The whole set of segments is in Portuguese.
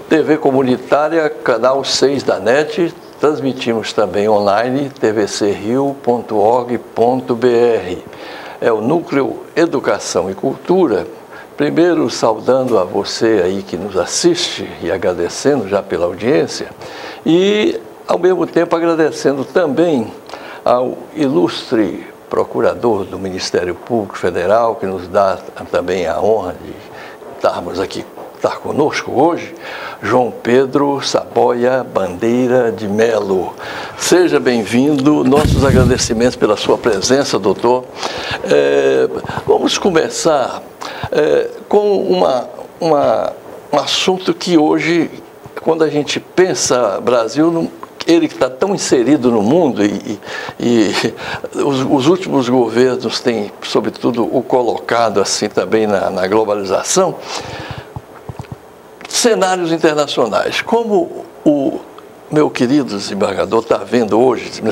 TV comunitária, canal 6 da NET, transmitimos também online, tvcrio.org.br. É o Núcleo Educação e Cultura. Primeiro, saudando a você aí que nos assiste e agradecendo já pela audiência e, ao mesmo tempo, agradecendo também ao ilustre procurador do Ministério Público Federal, que nos dá também a honra de estar conosco hoje, João Pedro Saboia Bandeira de Melo. Seja bem-vindo, nossos agradecimentos pela sua presença, doutor. Vamos começar com um assunto que hoje, quando a gente pensa Brasil, ele que está tão inserido no mundo e os últimos governos têm, sobretudo, o colocado assim também na globalização, cenários internacionais. Como o meu querido desembargador está vendo hoje,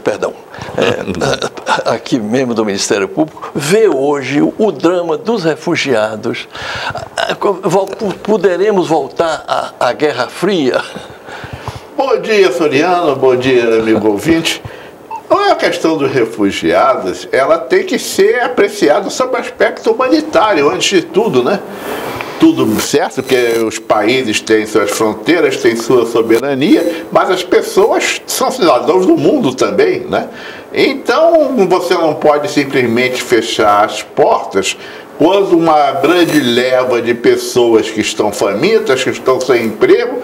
aqui mesmo do Ministério Público, vê hoje o drama dos refugiados. Poderemos voltar à Guerra Fria? Bom dia, Soriano, bom dia, amigo ouvinte. A questão dos refugiados, ela tem que ser apreciada sob o aspecto humanitário, antes de tudo, né? Tudo certo, porque os países têm suas fronteiras, têm sua soberania, mas as pessoas são cidadãos do mundo também, né? Então, você não pode simplesmente fechar as portas quando uma grande leva de pessoas que estão famintas, que estão sem emprego,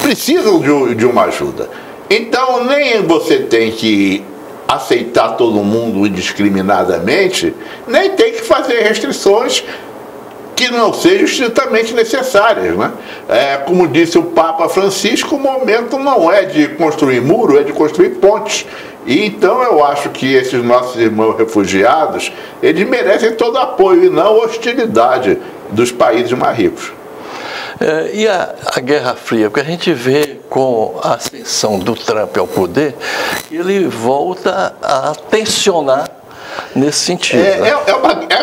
precisam de uma ajuda. Então, nem você tem que aceitar todo mundo indiscriminadamente, nem tem que fazer restrições que não sejam estritamente necessárias, né? Como disse o Papa Francisco, o momento não é de construir muro, é de construir pontes. E então eu acho que esses nossos irmãos refugiados, eles merecem todo apoio e não hostilidade dos países mais ricos. E a Guerra Fria? Porque a gente vê com a ascensão do Trump ao poder, ele volta a tensionar nesse sentido. É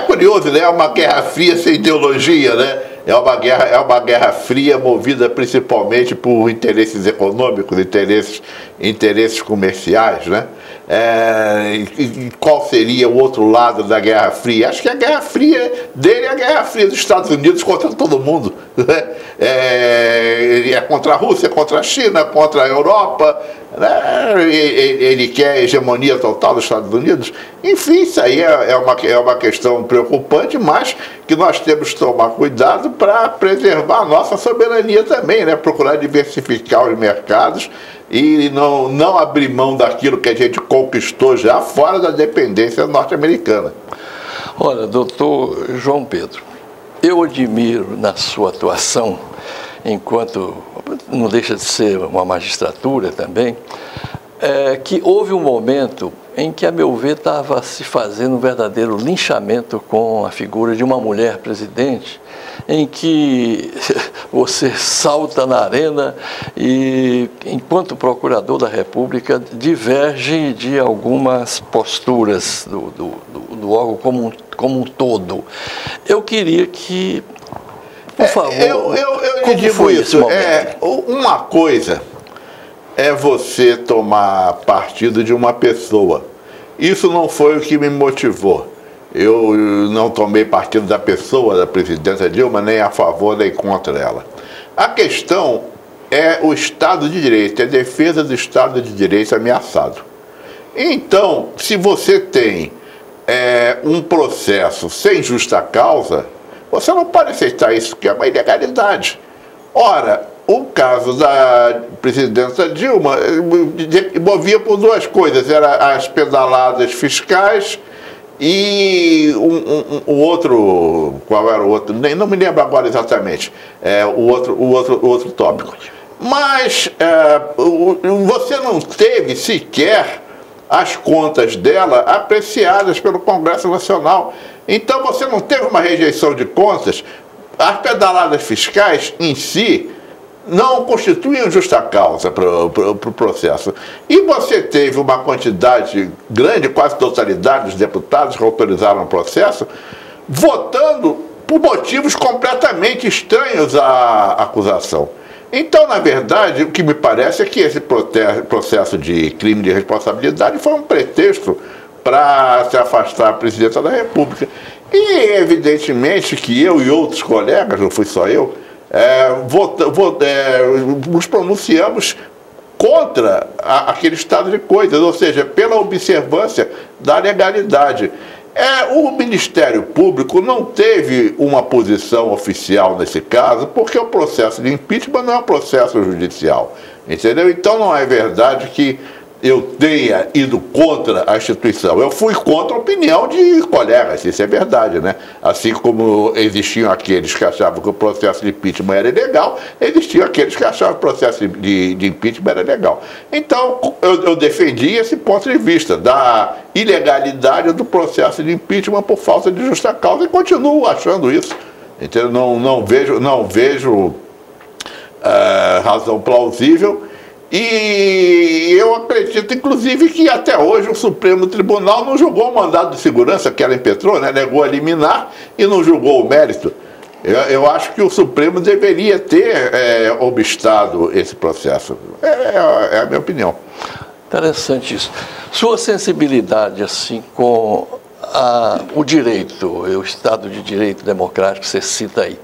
curioso, né? É uma guerra fria sem ideologia, né? É uma guerra fria movida principalmente por interesses econômicos, interesses comerciais, né? E qual seria o outro lado da Guerra Fria? Acho que a Guerra Fria dele é a Guerra Fria dos Estados Unidos contra todo mundo, né? É contra a Rússia, contra a China, contra a Europa, né? Ele quer a hegemonia total dos Estados Unidos. Enfim, isso aí é uma questão preocupante, mas que nós temos que tomar cuidado para preservar a nossa soberania também, né? Procurar diversificar os mercados e não abrir mão daquilo que a gente conquistou já fora da dependência norte-americana. Olha, doutor João Pedro, eu admiro na sua atuação, enquanto não deixa de ser uma magistratura também, que houve um momento em que, a meu ver, estava se fazendo um verdadeiro linchamento com a figura de uma mulher presidente, em que você salta na arena e, enquanto procurador da República, diverge de algumas posturas do órgão como um todo. Eu queria que, por favor, eu digo isso. Uma coisa é você tomar partido de uma pessoa. Isso não foi o que me motivou. Eu não tomei partido da pessoa, da presidenta Dilma, nem a favor nem contra ela. A questão é o Estado de Direito, é a defesa do Estado de Direito ameaçado. Então, se você tem um processo sem justa causa, você não pode aceitar isso, que é uma ilegalidade. Ora, o caso da presidenta Dilma movia por duas coisas, eram as pedaladas fiscais e o outro, qual era o outro? Não me lembro agora exatamente, o outro tópico. Mas você não teve sequer as contas dela apreciadas pelo Congresso Nacional. Então você não teve uma rejeição de contas. As pedaladas fiscais em si não constituíam justa causa para o processo. E você teve uma quantidade grande, quase totalidade dos deputados que autorizaram o processo, votando por motivos completamente estranhos à acusação. Então, na verdade, o que me parece é que esse processo de crime de responsabilidade foi um pretexto para se afastar a presidenta da República. E, evidentemente, que eu e outros colegas, não fui só eu, nos pronunciamos contra aquele estado de coisas, ou seja, pela observância da legalidade. O Ministério Público não teve uma posição oficial nesse caso, porque o processo de impeachment não é um processo judicial, entendeu? Então não é verdade que eu tenha ido contra a instituição. Eu fui contra a opinião de colegas, isso é verdade, né? Assim como existiam aqueles que achavam que o processo de impeachment era ilegal, existiam aqueles que achavam que o processo de impeachment era legal. Então, eu defendi esse ponto de vista da ilegalidade do processo de impeachment por falta de justa causa e continuo achando isso. Entendeu? Não vejo razão plausível. E eu acredito, inclusive, que até hoje o Supremo Tribunal não julgou o mandado de segurança que ela impetrou, né? Negou a liminar e não julgou o mérito. Eu acho que o Supremo deveria ter obstado esse processo. É a minha opinião. Interessante isso. Sua sensibilidade, assim, com o direito, o Estado de Direito Democrático que você cita aí,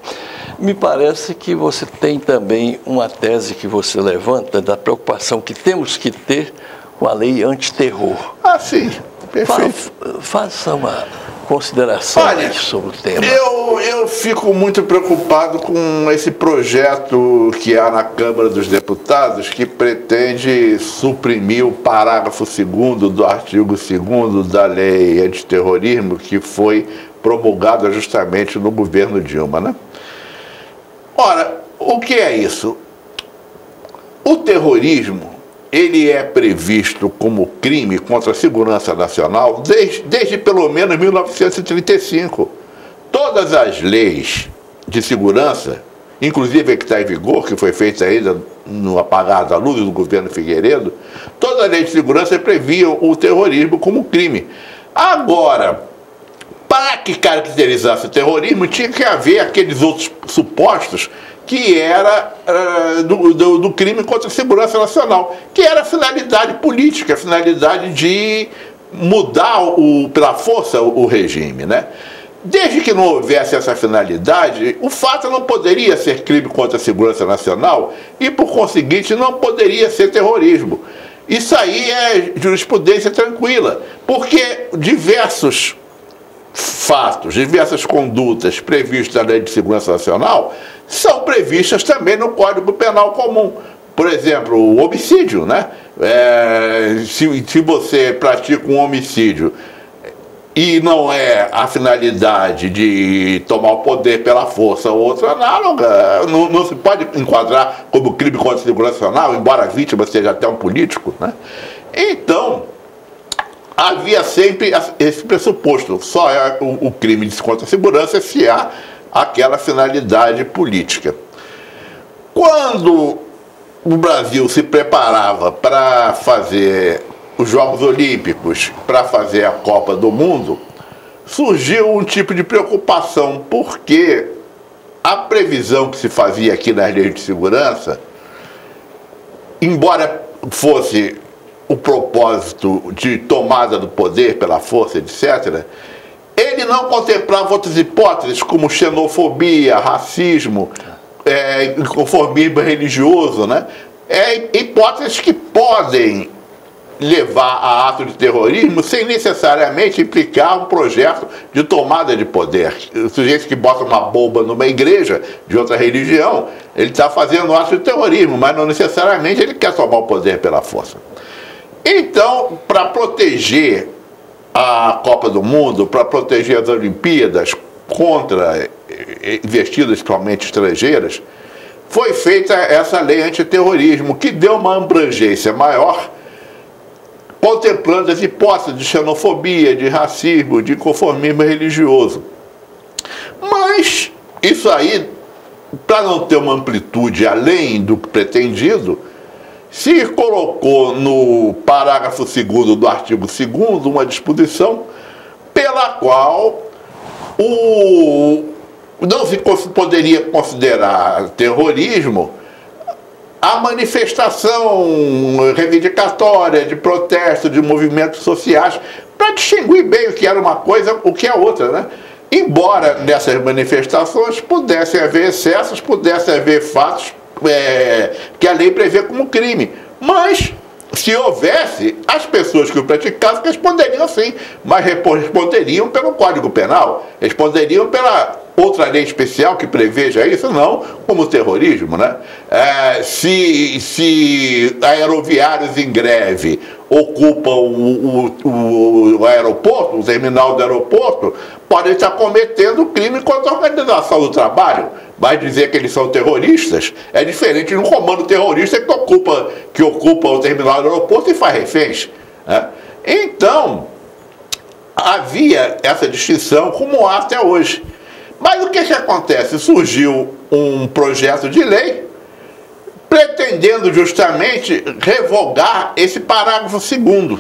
me parece que você tem também uma tese que você levanta da preocupação que temos que ter com a lei antiterror. Ah, sim, perfeito. Faça uma consideração sobre o tema. Eu fico muito preocupado com esse projeto que há na Câmara dos Deputados que pretende suprimir o parágrafo 2º do artigo 2º da lei antiterrorismo que foi promulgada justamente no governo Dilma, né? Ora, o que é isso? O terrorismo, ele é previsto como crime contra a segurança nacional desde pelo menos 1935. Todas as leis de segurança, inclusive a que está em vigor, que foi feita ainda no apagar da luz do governo Figueiredo, todas as leis de segurança previam o terrorismo como crime. Agora, para que caracterizasse o terrorismo, tinha que haver aqueles outros supostos que era do crime contra a segurança nacional, que era a finalidade política, a finalidade de mudar pela força o regime, né? Desde que não houvesse essa finalidade, o fato não poderia ser crime contra a segurança nacional e, por conseguinte, não poderia ser terrorismo. Isso aí é jurisprudência tranquila, porque diversos fatos, diversas condutas previstas na Lei de Segurança Nacional são previstas também no Código Penal Comum. Por exemplo, o homicídio, né? Se você pratica um homicídio e não é a finalidade de tomar o poder pela força ou outra análoga, não se pode enquadrar como crime contra a segurança nacional, embora a vítima seja até um político, né? Então, havia sempre esse pressuposto, só é o crime de contra a segurança se há aquela finalidade política. Quando o Brasil se preparava para fazer os Jogos Olímpicos, para fazer a Copa do Mundo, surgiu um tipo de preocupação, porque a previsão que se fazia aqui nas leis de segurança, embora fosse o propósito de tomada do poder pela força, etc., ele não contemplava outras hipóteses como xenofobia, racismo, inconformismo religioso, né? Hipóteses que podem levar a ato de terrorismo sem necessariamente implicar um projeto de tomada de poder. O sujeito que bota uma bomba numa igreja de outra religião, ele está fazendo um ato de terrorismo, mas não necessariamente ele quer tomar o poder pela força. Então, para proteger a Copa do Mundo, para proteger as Olimpíadas contra investidas principalmente estrangeiras, foi feita essa lei antiterrorismo, que deu uma abrangência maior, contemplando as hipóteses de xenofobia, de racismo, de inconformismo religioso. Mas isso aí, para não ter uma amplitude além do pretendido, se colocou no parágrafo 2º do artigo 2º uma disposição pela qual não se poderia considerar terrorismo a manifestação reivindicatória, de protesto, de movimentos sociais, para distinguir bem o que era uma coisa, o que é outra, né? Embora nessas manifestações pudesse haver excessos, pudesse haver fatos que a lei prevê como crime, mas se houvesse, as pessoas que o praticassem responderiam sim, mas responderiam pelo Código Penal, responderiam pela outra lei especial que preveja isso, não como terrorismo, né? Se aeroviários em greve ocupam o aeroporto, o terminal do aeroporto, podem estar cometendo crime contra a organização do trabalho. Mas dizer que eles são terroristas é diferente de um comando terrorista que ocupa o terminal do aeroporto e faz reféns, né? Então, havia essa distinção como há até hoje. Mas o que acontece? Surgiu um projeto de lei pretendendo justamente revogar esse parágrafo 2º.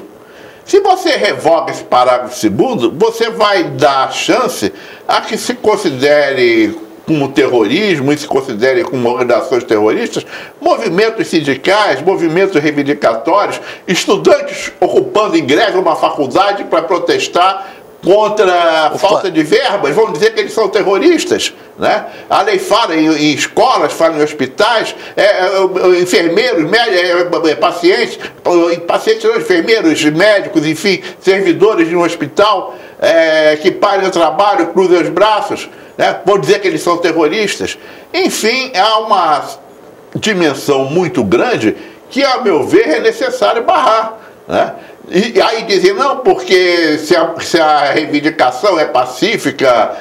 Se você revoga esse parágrafo 2º, você vai dar chance a que se considere como terrorismo e se considere como organizações terroristas movimentos sindicais, movimentos reivindicatórios, estudantes ocupando em greve uma faculdade para protestar contra a falta de verbas, vão dizer que eles são terroristas, né? A lei fala em escolas, fala em hospitais, enfermeiros, pacientes não, enfermeiros, médicos, enfim, servidores de um hospital que parem o trabalho, cruzem os braços, né? Vão dizer que eles são terroristas. Enfim, há uma dimensão muito grande que, a meu ver, é necessário barrar, né? E aí dizem, não, porque se a reivindicação é pacífica,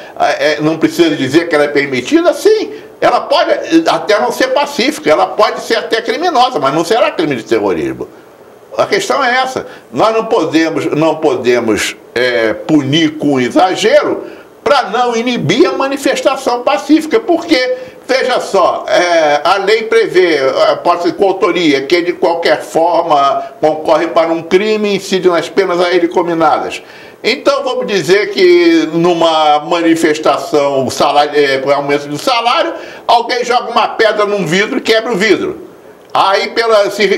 não precisa dizer que ela é permitida. Sim, ela pode até não ser pacífica, ela pode ser até criminosa, mas não será crime de terrorismo. A questão é essa. Nós não podemos punir com exagero para não inibir a manifestação pacífica, porque, veja só, a lei prevê, pode ser coautoria, que de qualquer forma concorre para um crime e incide nas penas a ele cominadas. Então, vamos dizer que numa manifestação, com aumento do salário, alguém joga uma pedra num vidro e quebra o vidro. Aí,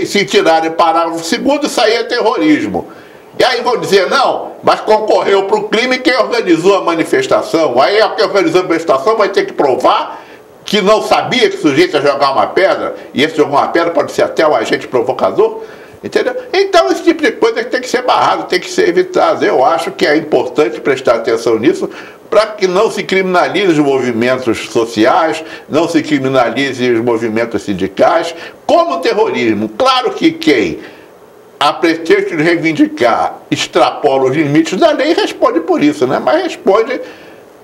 se tirarem o parágrafo 2º, isso aí é terrorismo. E aí vão dizer, não, mas concorreu para o crime quem organizou a manifestação. Aí quem organizou a manifestação vai ter que provar que não sabia que o sujeito ia jogar uma pedra, e esse jogar uma pedra pode ser até um agente provocador, entendeu? Então esse tipo de coisa tem que ser barrado, tem que ser evitado. Eu acho que é importante prestar atenção nisso, para que não se criminalize os movimentos sociais, não se criminalize os movimentos sindicais, como terrorismo. Claro que quem, a pretexto de reivindicar, extrapola os limites da lei, responde por isso, né? Mas responde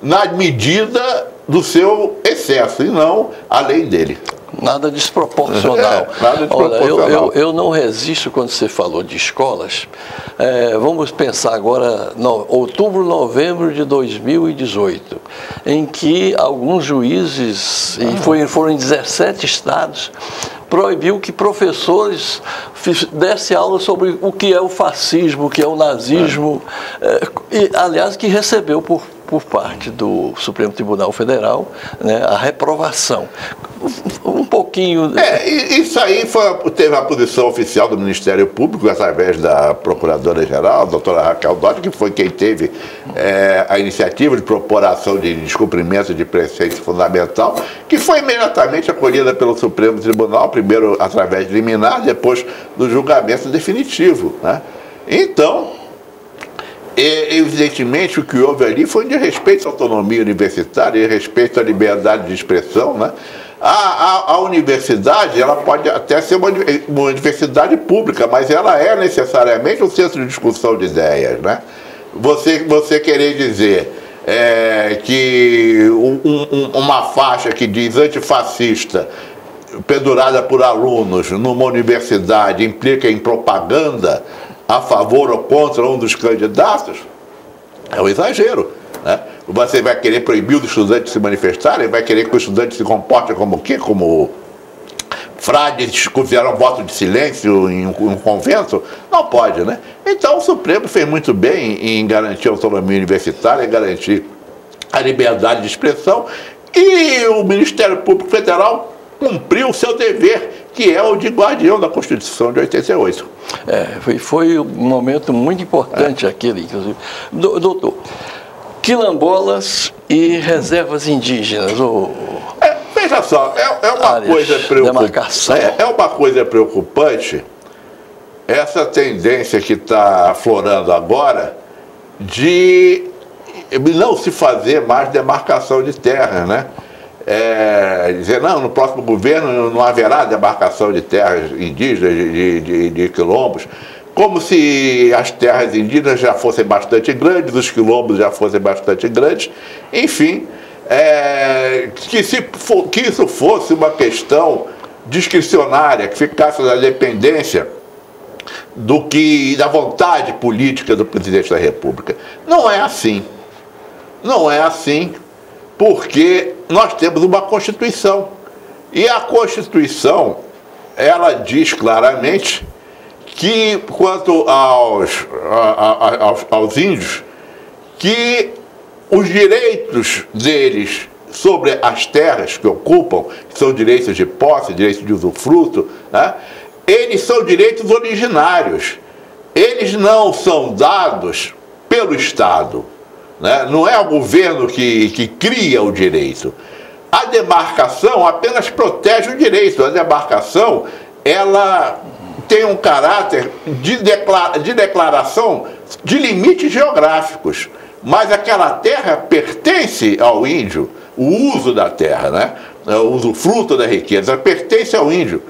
na medida do seu excesso e não além dele. Nada desproporcional. Nada desproporcional. Olha, eu não resisto quando você falou de escolas. Vamos pensar agora, outubro, novembro de 2018, em que alguns juízes, e foram em 17 estados, proibiu que professores dessem aula sobre o que é o fascismo, o que é o nazismo, e, aliás, que recebeu por parte do Supremo Tribunal Federal, né, a reprovação. Um pouquinho... Isso aí teve a posição oficial do Ministério Público, através da Procuradora-Geral, a doutora Raquel Dodge, que foi quem teve a iniciativa de propor a ação de descumprimento de preceito fundamental, que foi imediatamente acolhida pelo Supremo Tribunal, primeiro através de liminar, depois do julgamento definitivo, né? Então, evidentemente, o que houve ali foi de respeito à autonomia universitária, de respeito à liberdade de expressão, né? A universidade, ela pode até ser uma universidade pública, mas ela é necessariamente um centro de discussão de ideias, né? Você querer dizer que uma faixa que diz antifascista pendurada por alunos numa universidade implica em propaganda a favor ou contra um dos candidatos, é um exagero, né? Você vai querer proibir os estudantes de se manifestarem, vai querer que o estudante se comporte como o quê? Como frades que fizeram voto de silêncio em um convento? Não pode, né? Então o Supremo fez muito bem em garantir a autonomia universitária, em garantir a liberdade de expressão, e o Ministério Público Federal cumpriu o seu dever, que é o de guardião da Constituição de 88. Foi um momento muito importante aquele, inclusive. Doutor, quilombolas e reservas indígenas, veja só, é uma coisa preocupante. É uma coisa preocupante essa tendência que está aflorando agora de não se fazer mais demarcação de terras, né? Dizer, não, no próximo governo não haverá demarcação de terras indígenas, de quilombos, como se as terras indígenas já fossem bastante grandes, os quilombos já fossem bastante grandes, enfim, que isso fosse uma questão discricionária, que ficasse na dependência da vontade política do presidente da República. Não é assim. Não é assim, porque nós temos uma Constituição. E a Constituição, ela diz claramente que, quanto aos índios, que os direitos deles sobre as terras que ocupam, que são direitos de posse, direitos de usufruto, né? Eles são direitos originários. Eles não são dados pelo Estado. Né? Não é o governo que cria o direito. A demarcação apenas protege o direito. A demarcação, ela tem um caráter de declaração de limites geográficos. Mas aquela terra pertence ao índio. O uso da terra, né? O usufruto da riqueza, pertence ao índio.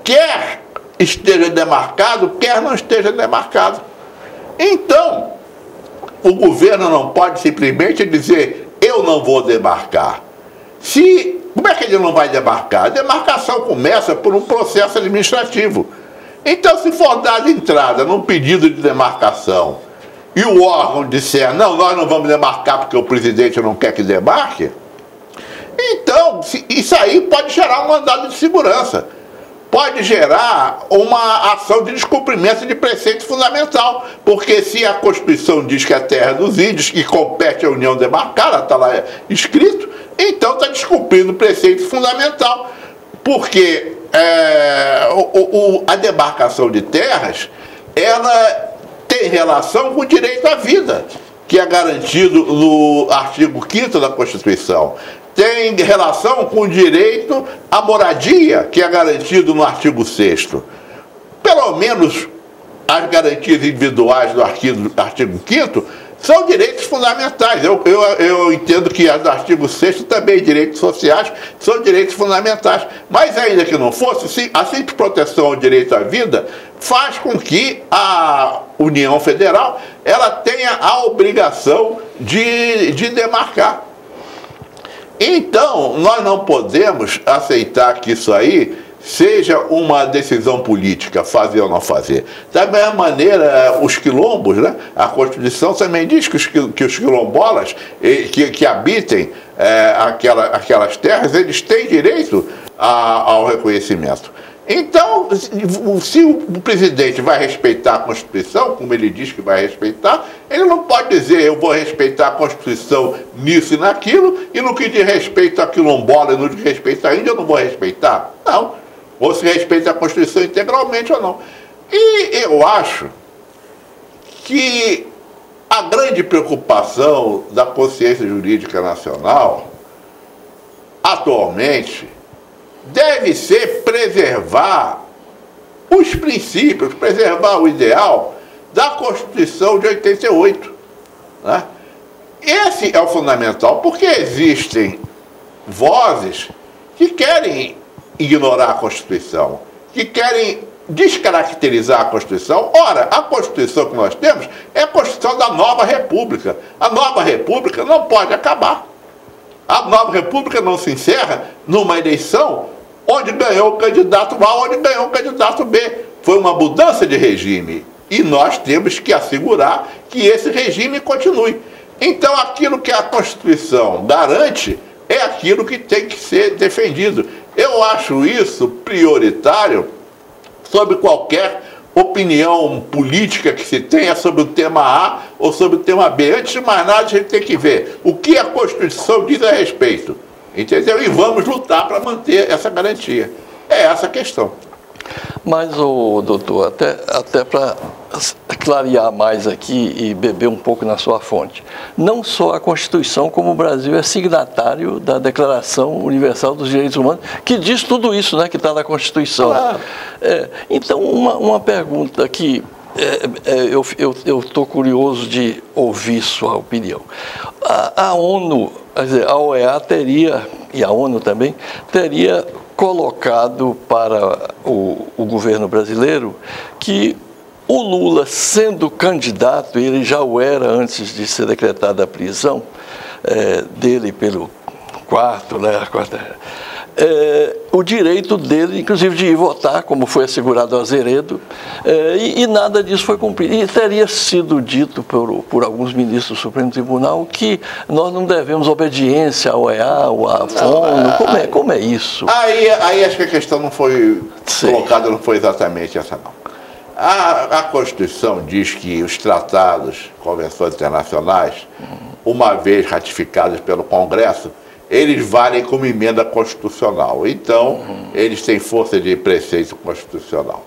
Quer esteja demarcado, quer não esteja demarcado. Então, o governo não pode simplesmente dizer, eu não vou demarcar. Como é que ele não vai demarcar? A demarcação começa por um processo administrativo. Então, se for dada entrada num pedido de demarcação e o órgão disser, não, nós não vamos demarcar porque o presidente não quer que demarque, então, isso aí pode gerar um mandado de segurança. Pode gerar uma ação de descumprimento de preceito fundamental, porque se a Constituição diz que a terra é dos índios, que compete à União demarcada, está lá escrito, então está descumprindo o preceito fundamental, porque a demarcação de terras, ela tem relação com o direito à vida, que é garantido no artigo 5º da Constituição. Tem relação com o direito à moradia, que é garantido no artigo 6º. Pelo menos as garantias individuais do artigo 5º são direitos fundamentais. Eu entendo que as do artigo 6º também, direitos sociais, são direitos fundamentais. Mas ainda que não fosse, a simples proteção ao direito à vida faz com que a União Federal ela tenha a obrigação de demarcar. Então, nós não podemos aceitar que isso aí seja uma decisão política, fazer ou não fazer. Da mesma maneira, os quilombos, né? A Constituição também diz que os quilombolas que habitem aquelas terras, eles têm direito ao reconhecimento. Então, se o presidente vai respeitar a Constituição, como ele diz que vai respeitar, ele não pode dizer, eu vou respeitar a Constituição nisso e naquilo, e no que diz respeito a quilombola e no que diz respeito a índio, eu não vou respeitar. Não. Ou se respeita a Constituição integralmente ou não. E eu acho que a grande preocupação da consciência jurídica nacional, atualmente, deve ser preservar os princípios, preservar o ideal da Constituição de 88. Né? Esse é o fundamental, porque existem vozes que querem ignorar a Constituição, que querem descaracterizar a Constituição. Ora, a Constituição que nós temos é a Constituição da Nova República. A Nova República não pode acabar. A Nova República não se encerra numa eleição onde ganhou o candidato A, onde ganhou o candidato B. Foi uma mudança de regime. E nós temos que assegurar que esse regime continue. Então, aquilo que a Constituição garante é aquilo que tem que ser defendido. Eu acho isso prioritário sobre qualquer opinião política que se tenha sobre o tema A ou sobre o tema B. Antes de mais nada, a gente tem que ver o que a Constituição diz a respeito entendeu? E vamos lutar para manter essa garantia. É essa a questão. Mas, doutor, até para clarear mais aqui e beber um pouco na sua fonte, não só a Constituição, como o Brasil é signatário da Declaração Universal dos Direitos Humanos, que diz tudo isso, né, que está na Constituição. Claro. Então, uma pergunta que eu estou curioso de ouvir sua opinião. A ONU, quer dizer, a OEA teria, e a ONU também, teria colocado para o governo brasileiro que o Lula, sendo candidato, ele já o era antes de ser decretada a prisão dele pelo quarto, né, o direito dele, inclusive, de ir votar, como foi assegurado ao Azeredo, e nada disso foi cumprido. E teria sido dito por alguns ministros do Supremo Tribunal que nós não devemos obediência ao OEA, ou à ONU. Como é isso? Aí acho que a questão não foi colocada, não foi exatamente essa, não. A Constituição diz que os tratados, convenções internacionais, uma vez ratificados pelo Congresso, eles valem como emenda constitucional. Então, eles têm força de preceito constitucional.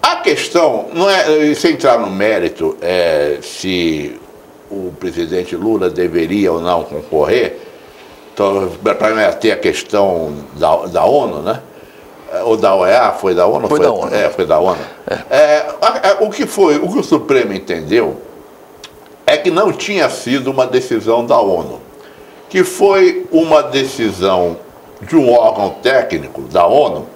A questão, não é, sem entrar no mérito, se o presidente Lula deveria ou não concorrer, então, para mim ter a questão da ONU, né? Ou da OEA, foi da ONU? Foi da ONU. Foi da ONU. O que o Supremo entendeu é que não tinha sido uma decisão da ONU, que foi uma decisão de um órgão técnico da ONU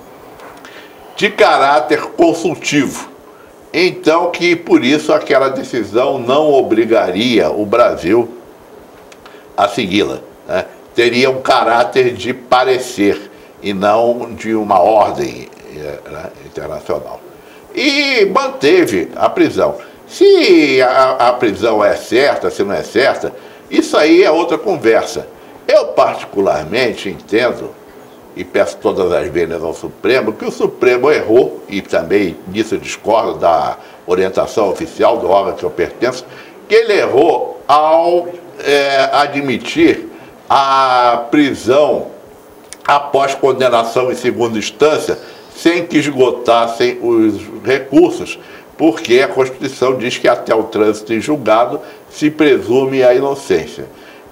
de caráter consultivo. Então, que por isso aquela decisão não obrigaria o Brasil a segui-la, né? Teria um caráter de parecer e não de uma ordem internacional. E manteve a prisão. Se a prisão é certa, se não é certa, isso aí é outra conversa. Eu particularmente entendo, e peço todas as vezes ao Supremo, que o Supremo errou, e também nisso eu discordo da orientação oficial do órgão que eu pertenço, que ele errou ao admitir a prisão após condenação em segunda instância, sem que esgotassem os recursos, porque a Constituição diz que até o trânsito em julgado se presume a inocência.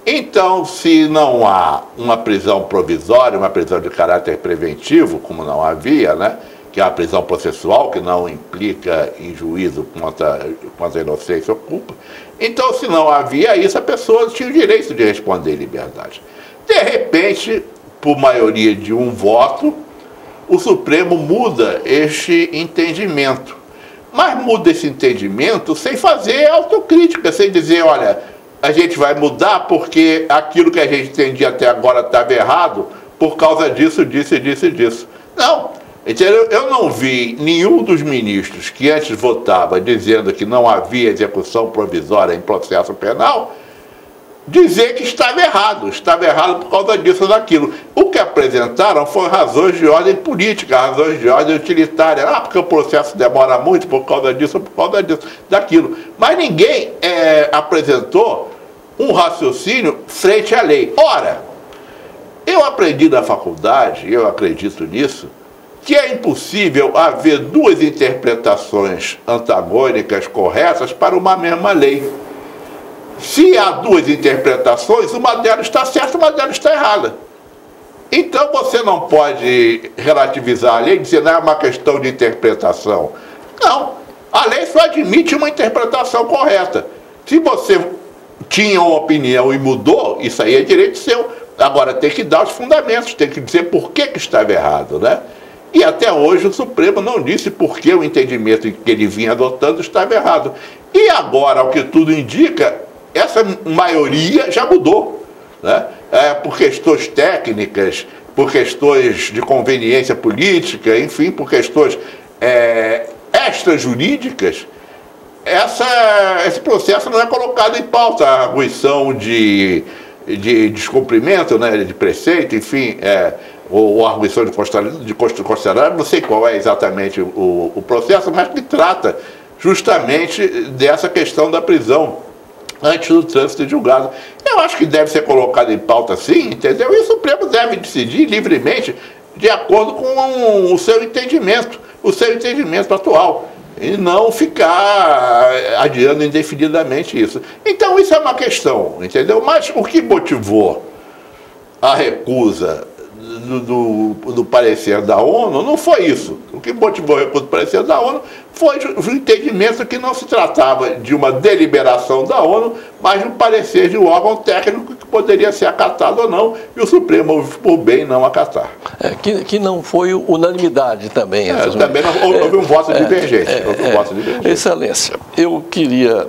Então, se não há uma prisão provisória, uma prisão de caráter preventivo, como não havia, né, que é a prisão processual, que não implica em juízo contra a inocência ou culpa, então, se não havia isso, a pessoa tinha o direito de responder em liberdade. De repente, por maioria de um voto, o Supremo muda este entendimento. Mas muda esse entendimento sem fazer autocrítica, sem dizer, olha, a gente vai mudar porque aquilo que a gente entendia até agora estava errado por causa disso, disso e disso e disso. Não. Entendeu? Eu não vi nenhum dos ministros que antes votava dizendo que não havia execução provisória em processo penal dizer que estava errado por causa disso ou daquilo. O que apresentaram foram razões de ordem política, razões de ordem utilitária. Porque o processo demora muito por causa disso, daquilo. Mas ninguém apresentou um raciocínio frente à lei. Ora, eu aprendi na faculdade, eu acredito nisso, que é impossível haver duas interpretações antagônicas corretas para uma mesma lei. Se há duas interpretações, uma delas está certa, uma delas está errada. Então você não pode relativizar a lei e dizer não é uma questão de interpretação. Não, a lei só admite uma interpretação correta. Se você tinha uma opinião e mudou, isso aí é direito seu. Agora tem que dar os fundamentos, tem que dizer por que estava errado, né? E até hoje o Supremo não disse por que o entendimento que ele vinha adotando estava errado. E agora, ao que tudo indica, essa maioria já mudou, né? Por questões técnicas, por questões de conveniência política, enfim, por questões extrajurídicas, esse processo não é colocado em pauta. A arguição de descumprimento, né, de preceito, enfim, ou arguição de constitucionalidade, não sei qual é exatamente o processo, mas que trata justamente dessa questão da prisão antes do trânsito julgado. Eu acho que deve ser colocado em pauta sim, entendeu? E o Supremo deve decidir livremente de acordo com o seu entendimento atual. E não ficar adiando indefinidamente isso. Então isso é uma questão, entendeu? Mas o que motivou a recusa do parecer da ONU não foi isso. O que motivou a recusa do parecer da ONU foi o entendimento que não se tratava de uma deliberação da ONU, mas de um parecer de um órgão técnico que poderia ser acatado ou não, e o Supremo houve por bem não acatar. Que não foi unanimidade também. Também houve um voto divergente. Excelência, eu queria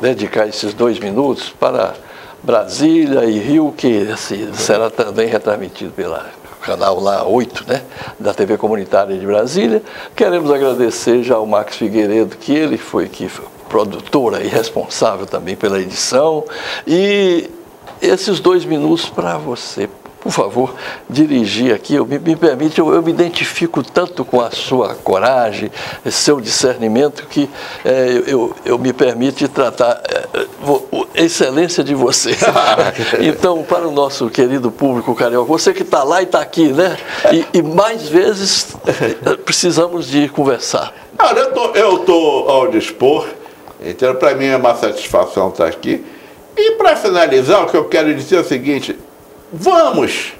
dedicar esses 2 minutos para Brasília e Rio, que será também retransmitido pelo canal lá 8, né, da TV Comunitária de Brasília. Queremos agradecer já ao Max Figueiredo, que ele foi produtora e responsável também pela edição. E esses 2 minutos para você, por favor, dirigir aqui. Me permite, eu me identifico tanto com a sua coragem, seu discernimento, que eu me permite tratar a excelência de você. Então, para o nosso querido público carioca, você que está lá e está aqui, né? E mais vezes precisamos de conversar. Eu estou ao dispor, então para mim é uma satisfação estar aqui. E para finalizar, o que eu quero dizer é o seguinte: vamos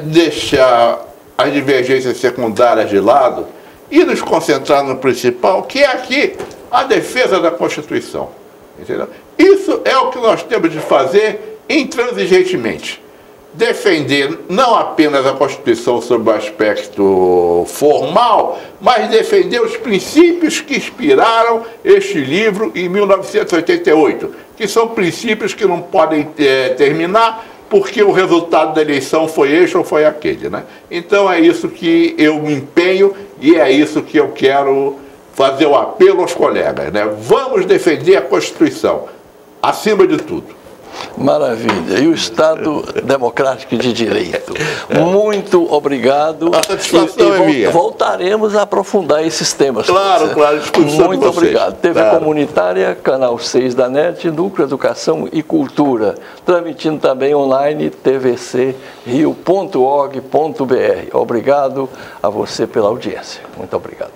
deixar as divergências secundárias de lado e nos concentrar no principal, que é aqui a defesa da Constituição. Entendeu? Isso é o que nós temos de fazer intransigentemente. Defender não apenas a Constituição sob o aspecto formal, mas defender os princípios que inspiraram este livro em 1988, que são princípios que não podem terminar porque o resultado da eleição foi este ou foi aquele, né? Então é isso que eu me empenho e é isso que eu quero fazer o apelo aos colegas, né? Vamos defender a Constituição, acima de tudo. Maravilha. E o Estado Democrático de Direito. Muito obrigado. A satisfação é minha. Voltaremos a aprofundar esses temas. Claro. Muito obrigado. TV Comunitária, Canal 6 da NET, Núcleo Educação e Cultura. Transmitindo também online, tvcrio.org.br. Obrigado a você pela audiência. Muito obrigado.